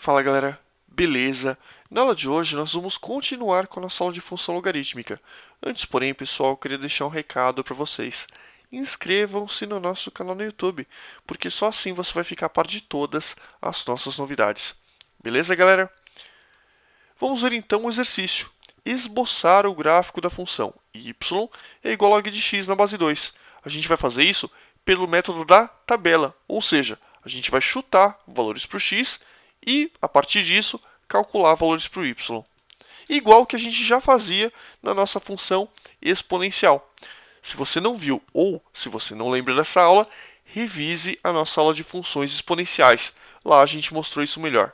Fala galera, beleza? Na aula de hoje nós vamos continuar com a nossa aula de função logarítmica. Antes, porém, pessoal, eu queria deixar um recado para vocês. Inscrevam-se no nosso canal no YouTube, porque só assim você vai ficar a par de todas as nossas novidades. Beleza, galera? Vamos ver então o exercício. Esboçar o gráfico da função y é igual a log de x na base 2. A gente vai fazer isso pelo método da tabela, ou seja, a gente vai chutar valores para o x e, a partir disso, calcular valores para o y. Igual que a gente já fazia na nossa função exponencial. Se você não viu ou se você não lembra dessa aula, revise a nossa aula de funções exponenciais. Lá a gente mostrou isso melhor.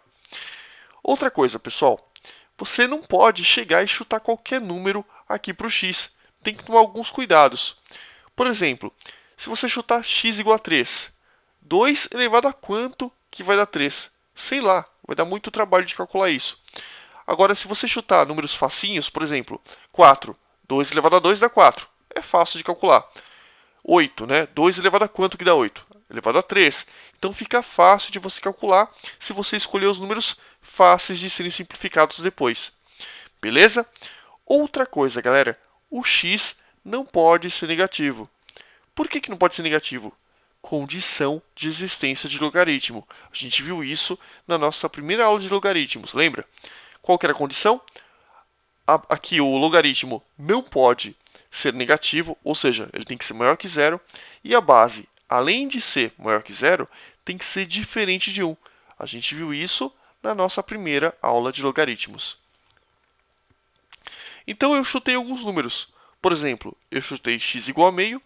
Outra coisa, pessoal, você não pode chegar e chutar qualquer número aqui para o x. Tem que tomar alguns cuidados. Por exemplo, se você chutar x igual a 3, 2 elevado a quanto que vai dar 3? Sei lá, vai dar muito trabalho de calcular isso. Agora, se você chutar números facinhos, por exemplo, 4, 2 elevado a 2 dá 4. É fácil de calcular. 8, né? 2 elevado a quanto que dá 8? Elevado a 3. Então fica fácil de você calcular se você escolher os números fáceis de serem simplificados depois. Beleza? Outra coisa, galera, o x não pode ser negativo. Por que não pode ser negativo? Condição de existência de logaritmo. A gente viu isso na nossa primeira aula de logaritmos, lembra? Qual que era a condição? Aqui o logaritmo não pode ser negativo, ou seja, ele tem que ser maior que zero, e a base, além de ser maior que zero, tem que ser diferente de 1. A gente viu isso na nossa primeira aula de logaritmos. Então eu chutei alguns números. Por exemplo, eu chutei x igual a meio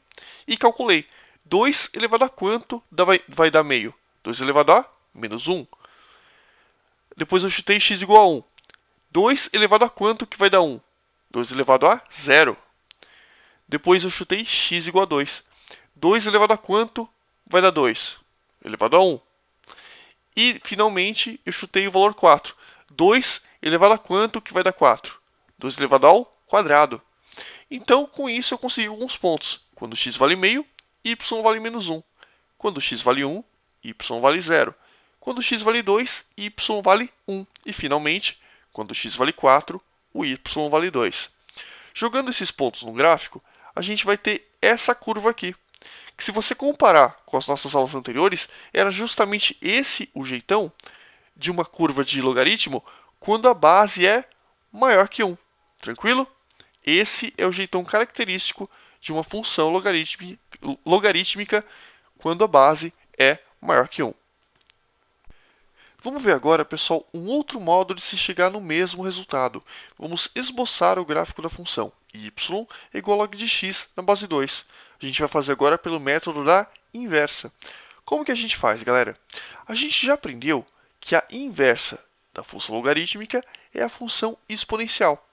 e calculei 2 elevado a quanto vai dar meio? 2 elevado a menos 1. Depois eu chutei x igual a 1. 2 elevado a quanto que vai dar 1? 2 elevado a 0. Depois eu chutei x igual a 2. 2 elevado a quanto vai dar 2? Elevado a 1. E, finalmente, eu chutei o valor 4. 2 elevado a quanto que vai dar 4? 2 elevado ao quadrado. Então, com isso, eu consegui alguns pontos. Quando x vale meio, y vale menos 1. Quando x vale 1, y vale 0. Quando x vale 2, y vale 1. E, finalmente, quando x vale 4, o y vale 2. Jogando esses pontos no gráfico, a gente vai ter essa curva aqui, que se você comparar com as nossas aulas anteriores, era justamente esse o jeitão de uma curva de logaritmo quando a base é maior que 1. Tranquilo? Esse é o jeitão característico de uma função logarítmica quando a base é maior que 1. Vamos ver agora, pessoal, um outro modo de se chegar no mesmo resultado. Vamos esboçar o gráfico da função y é igual a log de x na base 2. A gente vai fazer agora pelo método da inversa. Como que a gente faz, galera? A gente já aprendeu que a inversa da função logarítmica é a função exponencial.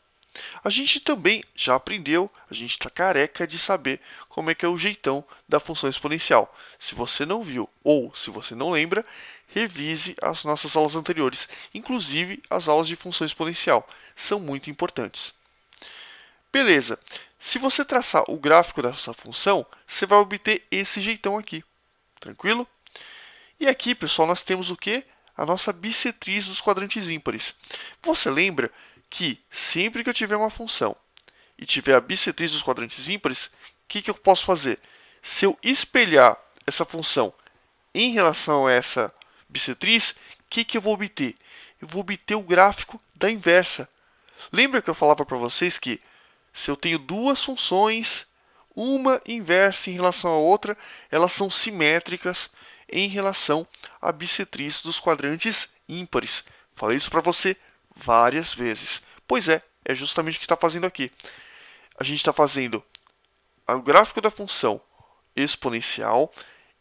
A gente também já aprendeu, a gente está careca de saber como é que é o jeitão da função exponencial. Se você não viu ou se você não lembra, revise as nossas aulas anteriores, inclusive as aulas de função exponencial. São muito importantes. Beleza. Se você traçar o gráfico dessa função, você vai obter esse jeitão aqui. Tranquilo? E aqui, pessoal, nós temos o quê? A nossa bissetriz dos quadrantes ímpares. Você lembra que sempre que eu tiver uma função e tiver a bissetriz dos quadrantes ímpares, o que eu posso fazer? Se eu espelhar essa função em relação a essa bissetriz, o que eu vou obter? Eu vou obter o gráfico da inversa. Lembra que eu falava para vocês que se eu tenho duas funções, uma inversa em relação à outra, elas são simétricas em relação à bissetriz dos quadrantes ímpares. Falei isso para você várias vezes. Pois é justamente o que está fazendo aqui. A gente está fazendo o gráfico da função exponencial,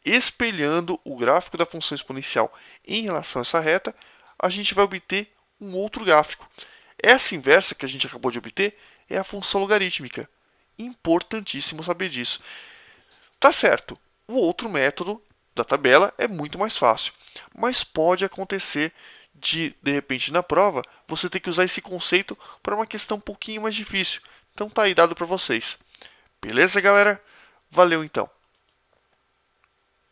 espelhando o gráfico da função exponencial em relação a essa reta, a gente vai obter um outro gráfico. Essa inversa que a gente acabou de obter é a função logarítmica. Importantíssimo saber disso. Tá certo, o outro método da tabela é muito mais fácil, mas pode acontecer de repente, na prova, você ter que usar esse conceito para uma questão um pouquinho mais difícil. Então tá aí dado para vocês. Beleza, galera? Valeu então!